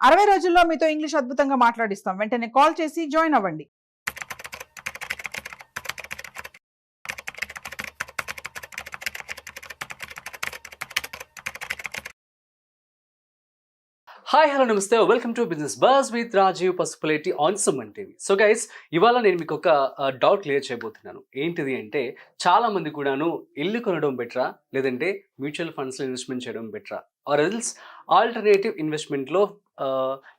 60 రోజుల్లో మీతో ఇంగ్లీష్ అద్భుతంగా మాట్లాడిస్తాం. వెంటనే కాల్ చేసి జాయిన్ అవ్వండి. హాయ్ హలో నమస్తే welcome to business buzz with Rajiv Pasupuleti on Suman TV. So guys, ఇవాళ నేను మీకు ఒక డౌట్ క్లియర్ చేయబోతున్నాను. ఏంటిది అంటే, చాలా మంది కూడాను ఇల్లు కొనడం బెటరా, లేదంటే మ్యూచువల్ ఫండ్స్లో ఇన్వెస్ట్మెంట్ చేయడం బెటరా, ఆర్ ఎల్స్ ఆల్టర్నేటివ్ ఇన్వెస్ట్మెంట్లో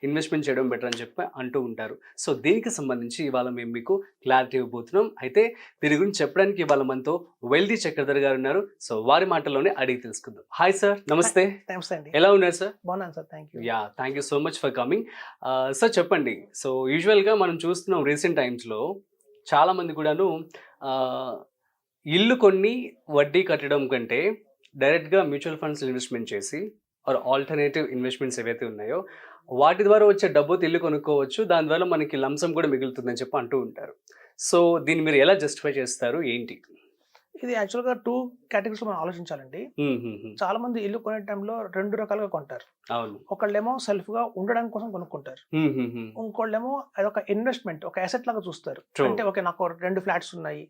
ఇన్వెస్ట్మెంట్ చేయడం బెటర్ అని చెప్పి అంటూ ఉంటారు. సో దీనికి సంబంధించి ఇవాళ మేము మీకు క్లారిటీ ఇవ్వబోతున్నాం. అయితే దీని గురించి చెప్పడానికి ఇవాళ మనతో వెల్దీ చక్రధర్ గారు ఉన్నారు. సో వారి మాటల్లోనే అడిగి తెలుసుకుందాం. హాయ్ సార్, నమస్తే. ఎలా ఉన్నారు సార్? బాగున్నాను sir, thank you. Thank you so much for coming. Sir చెప్పండి. సో యూజువల్గా మనం చూస్తున్నాం రీసెంట్ టైమ్స్లో చాలా మంది కూడాను ఇల్లు కొన్ని వడ్డీ కట్టడం కంటే డైరెక్ట్గా మ్యూచువల్ ఫండ్స్ ఇన్వెస్ట్మెంట్ చేసి ఆర్ ఆల్టర్నేటివ్ ఇన్వెస్ట్మెంట్స్ ఏవైతే ఉన్నాయో వాటి ద్వారా వచ్చే డబ్బుతో ఇల్లు కొనుక్కోవచ్చు, దాని ద్వారా మనకి లంసం కూడా మిగులుతుందని చెప్పి అంటూ ఉంటారు. సో దీన్ని మీరు ఎలా జస్టిఫై చేస్తారు, ఏంటి? ఇది యాక్చువల్గా 2 కేటగిరీస్ మనం ఆలోచించాలండి. చాలా మంది ఇల్లు కొనే టైంలో 2 రకాలుగా కొంటారు. అవును. ఒకళ్ళేమో సెల్ఫ్ గా ఉండడం కోసం కొనుక్కుంటారు, ఇంకోళ్ళేమో అదొక ఇన్వెస్ట్మెంట్, ఒక అసెట్ లాగా చూస్తారు. అంటే ఓకే, నాకు 2 ఫ్లాట్స్ ఉన్నాయి,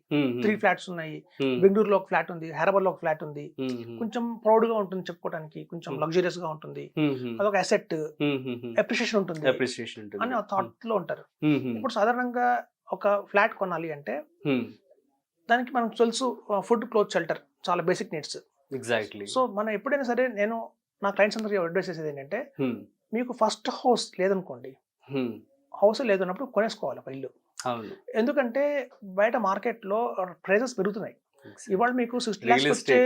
3 ఫ్లాట్స్ ఉన్నాయి, బెంగళూరులో ఒక ఫ్లాట్ ఉంది, హైదరాబాద్ లో ఒక ఫ్లాట్ ఉంది, కొంచెం ప్రౌడ్ గా ఉంటుంది చెప్పుకోవడానికి, కొంచెం లగ్జరియస్ గా ఉంటుంది, అదొక అసెట్, అప్రిషియేషన్ ఉంటుంది అని థాట్ లో ఉంటారు. ఇప్పుడు సాధారణంగా ఒక ఫ్లాట్ కొనాలి అంటే దానికి మనకు తెలుసు, ఫుడ్, క్లోత్, షెల్టర్ చాలా బేసిక్ నీడ్స్. ఎగ్జాక్ట్లీ. సో మనం ఎప్పుడైనా సరే, నేను నా క్లయింట్స్ అందరికీ అడ్వైస్ చేసేది ఏంటంటే, మీకు ఫస్ట్ హౌస్ లేదనుకోండి, హౌస్ లేదన్నప్పుడు కొనేసుకోవాలి ఒక ఇల్లు. ఎందుకంటే బయట మార్కెట్ లో ప్రైజెస్ పెరుగుతున్నాయి. ఇవాళ మీకు 60 lakhs వచ్చే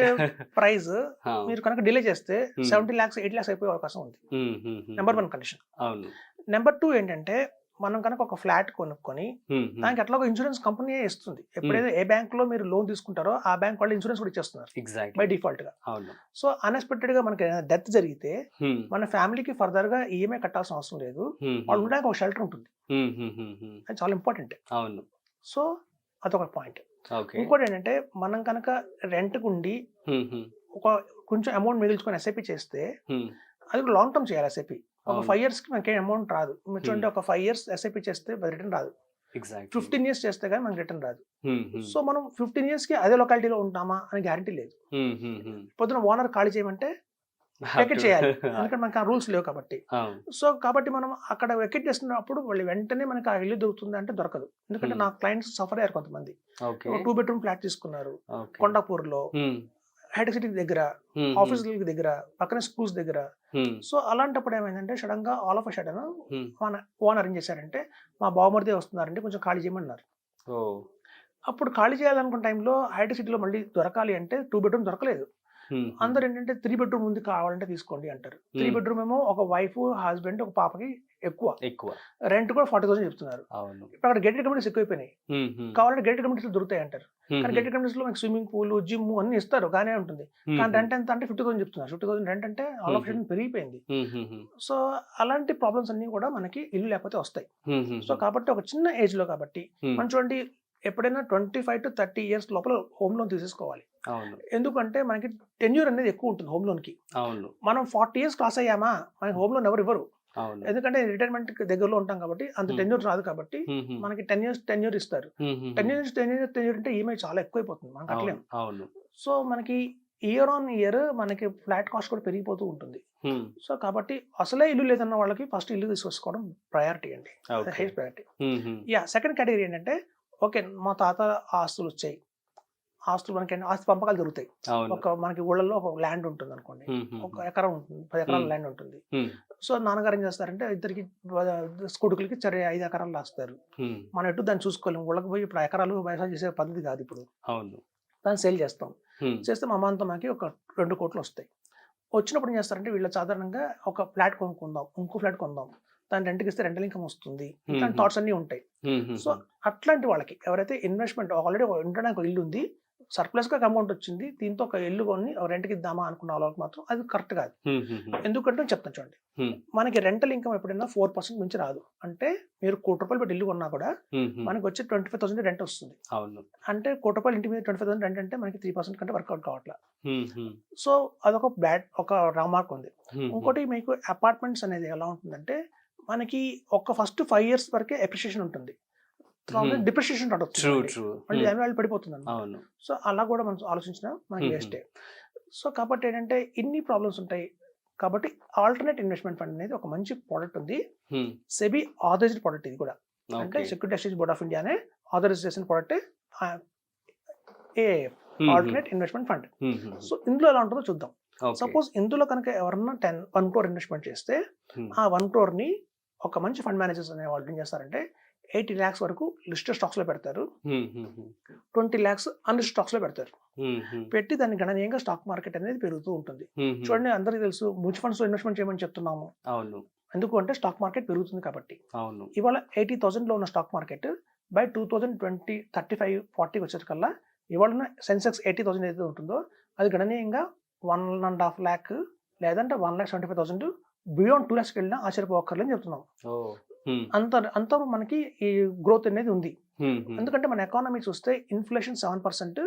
ప్రైస్ మీరు కనుక డిలే చేస్తే 70 lakhs 80 lakhs అయిపోయే అవకాశం ఉంది. Number 1 condition. నెంబర్ 2 ఏంటంటే, మనం కనుక ఒక ఫ్లాట్ కొనుక్కొని దానికి అట్లా ఒక ఇన్సూరెన్స్ కంపెనీ ఇస్తుంది. ఎప్పుడైతే ఏ బ్యాంక్ లో మీరు లోన్ తీసుకుంటారో ఆ బ్యాంక్ వాళ్ళు ఇన్సూరెన్స్ కూడా ఇచ్చేస్తున్నారు బై డిఫాల్ట్ గా. సో అన్ఎక్స్పెక్టెడ్ గా మనకి డెత్ జరిగితే మన ఫ్యామిలీకి ఫర్దర్ గా ఈఎంఐ కట్టాల్సిన అవసరం లేదు, వాళ్ళు ఉండడానికి ఒక షెల్టర్ ఉంటుంది. అది చాలా ఇంపార్టెంట్. సో అదొక పాయింట్. ఇంకోటి ఏంటంటే, మనం కనుక రెంట్ ఉండి ఒక కొంచెం అమౌంట్ మిగిల్చుకొని ఎస్ఐపి చేస్తే అది లాంగ్ టర్మ్ చేయాలి. ఎస్ఐపి ఒక 5 years కి మనకి అమౌంట్ రాదు. మీరు చూడండి, ఒక 5 years ఎస్ఐపి చేస్తే రిటర్న్ రాదు. 15 years చేస్తే కానీ మనకి రిటర్న్ రాదు. సో మనం 15 years కి అదే లొకాలిటీలో ఉంటామా అని గ్యారంటీ లేదు. పొద్దున ఓనర్ ఖాళీ చేయమంటే వెకెట్ చేయాలి, ఎందుకంటే మనకి ఆ రూల్స్ లేవు కాబట్టి. సో కాబట్టి మనం అక్కడ వెకెట్ చేస్తున్నప్పుడు వాళ్ళు వెంటనే మనకి ఆ ఇల్లు దొరుకుతుంది అంటే దొరకదు. ఎందుకంటే నా క్లయింట్స్ సఫర్ అయ్యారు. కొంతమంది 2 bedroom ఫ్లాట్ తీసుకున్నారు కొండాపూర్ లో, హైటెక్ సిటీ దగ్గర, ఆఫీస్ దగ్గర, పక్కన స్కూల్స్ దగ్గర. సో అలాంటప్పుడు ఏమైందంటే, సడన్ గా ఆల్ ఆఫ్ సడన్ ఓనర్ ఏం చేశారంటే, మా బావమరిదే వస్తున్నారంటే కొంచెం ఖాళీ చేయమన్నారు. అప్పుడు ఖాళీ చేయాలనుకున్న టైంలో హైటెక్ సిటీలో మళ్ళీ దొరకాలి అంటే 2 bedroom దొరకలేదు. అందరు ఏంటంటే 3 bedroom ఉంది కావాలంటే తీసుకోండి అంటారు. 3 bedroom ఏమో ఒక వైఫ్, హస్బెండ్, ఒక పాపకి ఎక్కువ రెంట్ కూడా 40,000 చెప్తున్నారు. ఇప్పుడు అక్కడ గేటెడ్ కమ్యూనిటీస్ ఎక్కువైపోయినాయి. కావాలంటే గేటెడ్ కమ్యూనిటీస్ దొరుకుతాయి అంటారు. కానీ గేటెడ్ కమ్యూనిటీస్ లో మనకి స్విమ్మింగ్ పూల్, జిమ్ అన్ని ఇస్తారు, గానే ఉంటుంది. కానీ రెంట్ ఎంత అంటే 50,000 చెప్తున్నారు. 50,000 రెంట్ అంటే ఆల్ ఆఫ్ పెరిగిపోయింది. సో అలాంటి ప్రాబ్లమ్స్ అన్ని కూడా మనకి ఇల్లు లేకపోతే వస్తాయి. సో కాబట్టి ఒక చిన్న ఏజ్ లో కాబట్టి మనం చూడండి, ఎప్పుడైనా 25 to 30 years లోపల హోమ్ లోన్ తీసేసుకోవాలి. ఎందుకంటే మనకి టెన్యూర్ అనేది ఎక్కువ ఉంటుంది హోమ్ లోన్ కి. మనం 40 years క్రాస్ అయ్యామా మనకి హోమ్ లోన్ ఎవరు ఇవ్వరు. ఎందుకంటే రిటైర్మెంట్ దగ్గరలో ఉంటాం కాబట్టి అంత టెన్యూర్ రాదు కాబట్టి మనకి 10 years టెన్యూర్ ఇస్తారు. 10 years టెన్యూర్ అంటే ఈఎంఐ చాలా ఎక్కువైపోతుంది, మనకి అట్లేం. సో మనకి ఇయర్ ఆన్ ఇయర్ మనకి ఫ్లాట్ కాస్ట్ కూడా పెరిగిపోతూ ఉంటుంది. సో కాబట్టి అసలే ఇల్లు లేదన్న వాళ్ళకి ఫస్ట్ ఇల్లు తీసుకొచ్చుకోవడం ప్రయారిటీ అండి, హైయెస్ట్ ప్రయారిటీ. సెకండ్ కేటగిరీ ఏంటంటే, ఓకే మా తాత ఆస్తులు వచ్చాయి, ఆస్తులు మనకి ఆస్తి పంపకాలు జరుగుతాయి. మనకి ఊళ్ళల్లో ఒక ల్యాండ్ ఉంటుంది అనుకోండి, 1 ఎకరం ఉంటుంది, 10 ఎకరాల ల్యాండ్ ఉంటుంది. సో నాన్నగారు ఏం చేస్తారంటే, ఇద్దరికి కొడుకులకి 5 ఎకరాలు రాస్తారు. మనం ఎటు దాన్ని చూసుకోలేము, ఊళ్ళకి పోయి ఇప్పుడు ఎకరాలు వ్యవసాయం చేసే పద్ధతి కాదు ఇప్పుడు. దాన్ని సేల్ చేస్తాం, చేస్తే మా అమ్మంతా మనకి ఒక 2 కోట్లు వస్తాయి. వచ్చినప్పుడు ఏం చేస్తారంటే, వీళ్ళు సాధారణంగా ఒక ఫ్లాట్ కొనుక్కుందాం, ఇంకో ఫ్లాట్ కొందాం, దాని రెంట్కి ఇస్తే రెంటల్ ఇన్కమ్ వస్తుంది, ఇట్లాంటి థాట్స్ అన్ని ఉంటాయి. సో అట్లాంటి వాళ్ళకి ఎవరైతే ఇన్వెస్ట్మెంట్ ఆల్రెడీ ఉండడానికి ఇల్లు ఉంది, సర్ప్లస్ గా అమౌంట్ వచ్చింది, దీంతో ఒక ఇల్లు కొని రెంట్కి ఇద్దామా అనుకున్న వాళ్ళకి మాత్రం అది కరెక్ట్ కాదు. ఎందుకంటే చెప్తాను చూడండి, మనకి రెంటల్ ఇన్కమ్ ఎప్పుడైనా 4% మించి రాదు. అంటే మీరు ₹1,00,00,000 పెట్టి ఇల్లు కొన్నా కూడా మనకి వచ్చి 25,000 రెంట్ వస్తుంది. అంటే ₹1,00,00,000 ఇంటి మీద 25,000 రెంట్ అంటే మనకి 3% కంటే వర్కౌట్ కావట్లా. సో అదొక ఒక రామార్క్ ఉంది. ఇంకోటి మీకు అపార్ట్మెంట్స్ అనేది ఎలా ఉంటుందంటే మనకి ఒక ఫస్ట్ 5 years వరకే అప్రిషియేషన్ ఉంటుంది, డిప్రిషియేషన్ మళ్ళీ వాల్యూ పడిపోతుంది. సో అలా కూడా మనం ఆలోచించిన మనకి వేస్టే. సో కాబట్టి ఏంటంటే ఇన్ని ప్రాబ్లమ్స్ ఉంటాయి. కాబట్టి ఆల్టర్నేట్ ఇన్వెస్ట్మెంట్ ఫండ్ అనేది ఒక మంచి ప్రోడక్ట్ ఉంది. సెబీ ఆథరైజ్డ్ ప్రోడక్ట్ ఇది కూడా. అంటే security exchange board of India అనే ఆథరైజ్ చేసిన product ఏఏఎఫ్, alternate investment fund. So ఇందులో ఎలా ఉంటుందో చూద్దాం. సపోజ్ ఇందులో కనుక ఎవరన్నా 1 crore ఇన్వెస్ట్మెంట్ చేస్తే ఆ 1 crore ని ఒక మంచి ఫండ్ మేనేజర్స్ అనే వాళ్ళు ఏం చేస్తారంటే 80 lakhs వరకు లిస్టెడ్ స్టాక్స్ లో పెడతారు, 20 lakhs అన్లిస్టెడ్ స్టాక్స్ లో పెడతారు. పెట్టి దాన్ని గణనీయంగా స్టాక్ మార్కెట్ అనేది పెరుగుతూ ఉంటుంది. చూడండి, అందరికీ తెలుసు మ్యూచువల్ ఫండ్స్ లో ఇన్వెస్ట్మెంట్ చేయమని చెప్తున్నాము. ఎందుకు అంటే స్టాక్ మార్కెట్ పెరుగుతుంది కాబట్టి. ఇవాళ 80,000 లో ఉన్న స్టాక్ మార్కెట్ బై 2020 35 40 వచ్చేటికల్లా ఇవాళ సెన్సెక్స్ 80,000 ఏదైతే ఉంటుందో అది గణనీయంగా 1.5 lakh లేదంటే 1,75,000 బియాండ్ 2 lakhs వెళ్ళినా ఆశ్చర్యపోక్కర్లేని చెప్తున్నాం. అంత మనకి ఈ గ్రోత్ అనేది ఉంది. ఎందుకంటే మన ఎకానమీ చూస్తే ఇన్ఫ్లేషన్ 7%,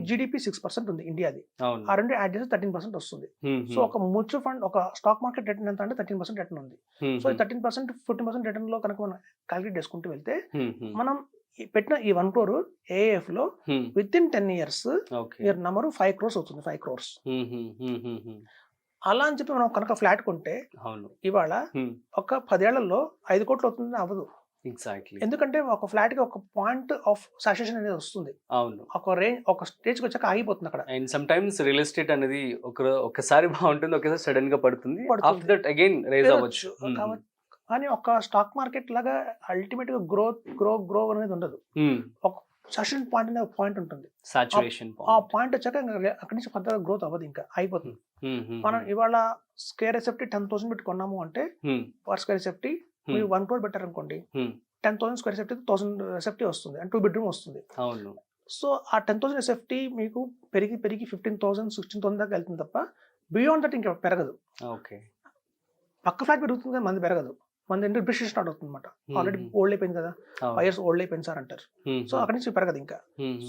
జీడిపి 6% ఉంది ఇండియాది. ఆ రెండు యాడ్ చేస్తే 13% వస్తుంది. సో ఒక మ్యూచువల్ ఫండ్, ఒక స్టాక్ మార్కెట్ రిటర్న్ ఎంత అంటే 13% రిటర్న్ ఉంది. సో ఈ 13% 14% రిటర్న్ లో కనుక మనం క్యాలిక్యులేట్ చేసుకుంటూ వెళ్తే మనం పెట్టిన ఈ 1 crore ఏఏఎఫ్ లో with in 10 years number 5 crores అవుతుంది. 5 crores అలా అని చెప్పి మనం కనుక ఫ్లాట్ కొంటే ఇవాళ ఒక 10 ఏళ్లలో 5 కోట్లు అవుతుంది అవ్వదు. ఎందుకంటే ఒక ఫ్లాట్ కి ఒక పాయింట్ ఆఫ్ సాచురేషన్ అనేది వస్తుంది. ఒక రేంజ్, ఒక స్టేజ్ కి వచ్చాక ఆగిపోతుంది అక్కడ. And some times real estate అనేది ఒకసారి బాగుంటుంది, ఒకసారి సడన్ గా పడుతుంది, ఆఫ్టర్ దట్ అగైన్ రైజ్ అవ్వచ్చు. కానీ ఒక స్టాక్ మార్కెట్ లాగా అల్టిమేట్ గా గ్రో అనేది ఉండదు. ఒక సాచురేషన్ పాయింట్ అనేది ఒక పాయింట్ ఉంటుంది. ఆ పాయింట్ వచ్చాక అక్కడి నుంచి ఫర్దర్ గ్రోత్ అవ్వదు, ఇంకా అయిపోతుంది. మనం ఇవాళ స్క్వేర్ ఎసెప్టీ 10,000 పెట్టి కొన్నాము అంటే పర్ స్క్వేర్ ఎసెప్టీ మీరు 1 crore పెట్టారు అనుకోండి, 10,000 స్క్వేర్ ఎసెప్టీ 1,000 ఎసెప్టీ వస్తుంది, అంటే 2 bedroom వస్తుంది. సో ఆ 10,000 ఎసెప్టీ మీకు పెరిగి 15,000 16,000 దాకా వెళ్తుంది తప్ప బియాండ్ దట్ ఇంకా పెరగదు. పక్క ఫ్లాట్ పెరుగుతుంది కానీ మంది పెరగదు. మన డిప్రిషియేషన్ స్టార్ట్ అవుతుంది అనమాట. ఆల్రెడీ ఓల్డ్ అయిపోయింది కదా, 5 years ఓల్డ్ అయిపోయింది సార్ అంటారు. సో అక్కడి నుంచి పెరగదు ఇంకా.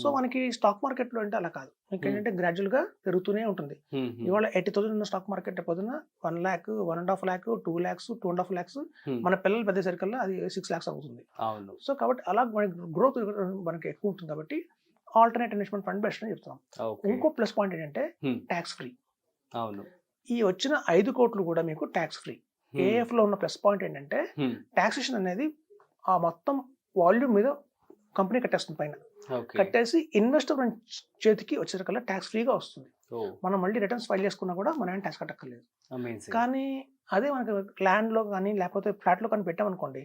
సో మనకి స్టాక్ మార్కెట్ లో అంటే అలా కాదు, ఇంకేంటంటే గ్రాడ్యువల్ గా పెరుగుతూనే ఉంటుంది. ఇవాళ 80,000 ఉన్న స్టాక్ మార్కెట్ పొద్దున 1 lakh 1.5 lakh 2 lakhs 2.5 lakhs మన పిల్లలు పెద్ద సరికల్లా అది 6 lakhs అవుతుంది. సో కాబట్టి అలా గ్రోత్ మనకి ఎక్కువ ఉంటుంది. కాబట్టి ఆల్టర్నేట్ ఇన్వెస్ట్మెంట్ ఫండ్ బెస్ట్ అని చెప్తున్నాం. ఇంకో ప్లస్ పాయింట్ ఏంటంటే ట్యాక్స్ ఫ్రీ. ఈ వచ్చిన 5 కోట్లు కూడా మీకు ట్యాక్స్ ఫ్రీ. ఏఎఫ్ లో ఉన్న ప్లస్ పాయింట్ ఏంటంటే టాక్సేషన్ అనేది ఆ మొత్తం వాల్యూమ్ మీద కంపెనీ కట్టేస్తుంది, పైన కట్టేసి ఇన్వెస్టర్ చేతికి వచ్చేసరికల్లా ట్యాక్స్ ఫ్రీగా వస్తుంది. మనం మళ్ళీ రిటర్న్స్ ఫైల్ చేసుకున్నా కూడా మనం ట్యాక్స్ కట్టక్కర్లేదు. కానీ అదే మనకి ల్యాండ్ లో కానీ లేకపోతే ఫ్లాట్ లో కానీ పెట్టామనుకోండి,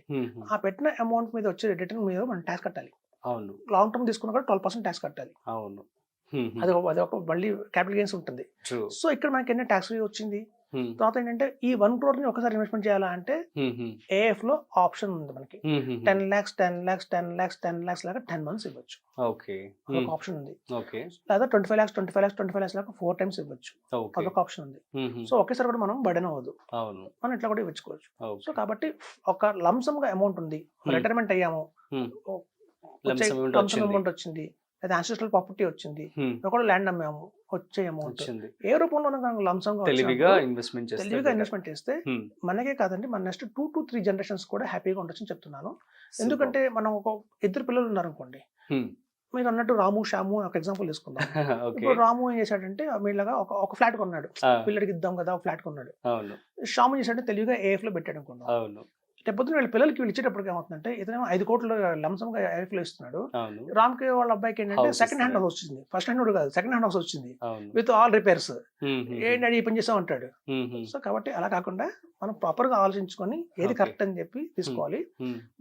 ఆ పెట్టిన అమౌంట్ మీద వచ్చే రిటర్న్ మీద మనం ట్యాక్స్ కట్టాలి. లాంగ్ టర్మ్ తీసుకున్నా కూడా 12% ట్యాక్స్ కట్టాలి. అది ఒక మళ్ళీ క్యాపిటల్ గెయిన్స్ ఉంటుంది. సో ఇక్కడ మనకి ఎన్ని ట్యాక్స్ ఫ్రీ వచ్చింది. తర్వాత ఏంటంటే ఈ 1 crore ని ఒకసారి ఇన్వెస్ట్మెంట్ చేయాలా అంటే ఏఎఫ్ లో ఆప్షన్ ఉంది మనకి. 10 lakhs 10 lakhs 10 lakhs 10 lakhs లాగా 10 months ఇవ్వచ్చు. ఒక ఆప్షన్ ఉంది. లేదా 25 lakhs 25 lakhs 25 lakhs లాగా 4 times ఇవ్వచ్చు. అదొక ఆప్షన్ ఉంది. సో ఒకేసారి కూడా మనం బర్డెన్ అవ్వదు, మనం ఇట్లా కూడా ఇవ్వచ్చుకోవచ్చు. సో కాబట్టి ఒక లంసమ్ గా అమౌంట్ ఉంది, రిటైర్మెంట్ అయ్యాము, లంసమ్ అమౌంట్ వచ్చింది, లేదా యాన్సిస్ట్రల్ ప్రాపర్టీ వచ్చింది, ఒకటి ల్యాండ్ అమ్మాము, వచ్చే అమౌంట్ ఏ రూపంలో లంసంగా తెలివిగా ఇన్వెస్ట్మెంట్ చేస్తే మనకే కాదండి, మన నెక్స్ట్ 2 to 3 generations కూడా హ్యాపీగా ఉండొచ్చని చెప్తున్నాను. ఎందుకంటే మనం ఒక 2 పిల్లలు ఉన్నారు అనుకోండి, మీరు అన్నట్టు రాము శ్యాము ఒక ఎగ్జాంపుల్ తీసుకుందాం. ఇప్పుడు రాము ఏం చేశాడంటే మీలాగా ఒక ఫ్లాట్ కొన్నాడు, పిల్లడికి ఇద్దాం కదా ఒక ఫ్లాట్ కొన్నాడు. శ్యాము ఏం చేశాడంటే తెలివిగా ఏఎఫ్ లో పెట్టాడు అనుకున్నాం. రేపొద్దున వీళ్ళ పిల్లలకి వీళ్ళు ఇచ్చేటప్పటికి ఏమవుతుందంటే ఇతనేమో 5 కోట్లు లంసంగా ఏఎఫ్ లో ఇస్తున్నాడు. రామ్కి వాళ్ళ అబ్బాయికి ఏంటంటే సెకండ్ హ్యాండ్ హౌస్ వచ్చింది, ఫస్ట్ హ్యాండ్ కాదు సెకండ్ హ్యాండ్ హౌస్ వచ్చింది విత్ ఆల్ రిపేర్స్. ఏంటి ఈ పని చేసాం అంటాడు. సో కాబట్టి అలా కాకుండా మనం ప్రాపర్ గా ఆలోచించుకొని ఏది కరెక్ట్ అని చెప్పి తీసుకోవాలి.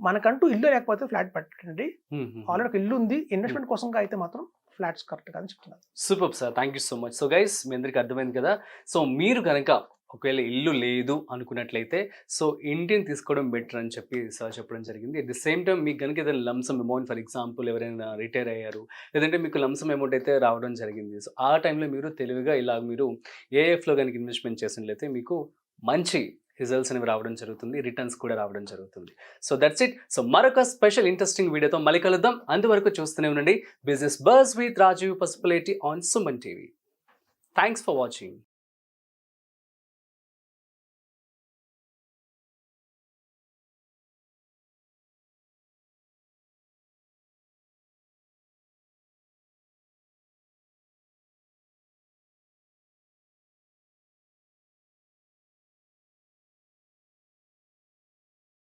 మనకంటూ ఇల్లు లేకపోతే ఫ్లాట్ పెట్టండి. ఆల్రెడీ ఒక ఇల్లు ఉంది, ఇన్వెస్ట్మెంట్ కోసం అయితే మాత్రం ఫ్లాట్స్ కరెక్ట్ అని చెప్తున్నారు. Super sir, thank you so much. So guys, మీ అందరికి అర్థమైంది కదా. సో మీరు కనుక ఒకవేళ ఇల్లు లేదు అనుకున్నట్లయితే సో ఇంటిని తీసుకోవడం బెటర్ అని చెప్పి సార్ చెప్పడం జరిగింది. అట్ ది సేమ్ టైం మీకు కనుక ఏదైనా లంసమ్ అమౌంట్, ఫర్ ఎగ్జాంపుల్ ఎవరైనా రిటైర్ అయ్యారు, లేదంటే మీకు లంసమ్ అమౌంట్ అయితే రావడం జరిగింది. సో ఆ టైంలో మీరు తెలివిగా ఇలా మీరు ఏఎఫ్లో కనుక ఇన్వెస్ట్మెంట్ చేసినట్లయితే మీకు మంచి రిజల్ట్స్ అనేవి రావడం జరుగుతుంది, రిటర్న్స్ కూడా రావడం జరుగుతుంది. So that's it. సో మరొక స్పెషల్ ఇంట్రెస్టింగ్ వీడియోతో మళ్ళీ కలుద్దాం. అంతవరకు చూస్తూనే ఉండండి business buzz with Rajiv Pasupuleti on Suman TV. Thanks for watching.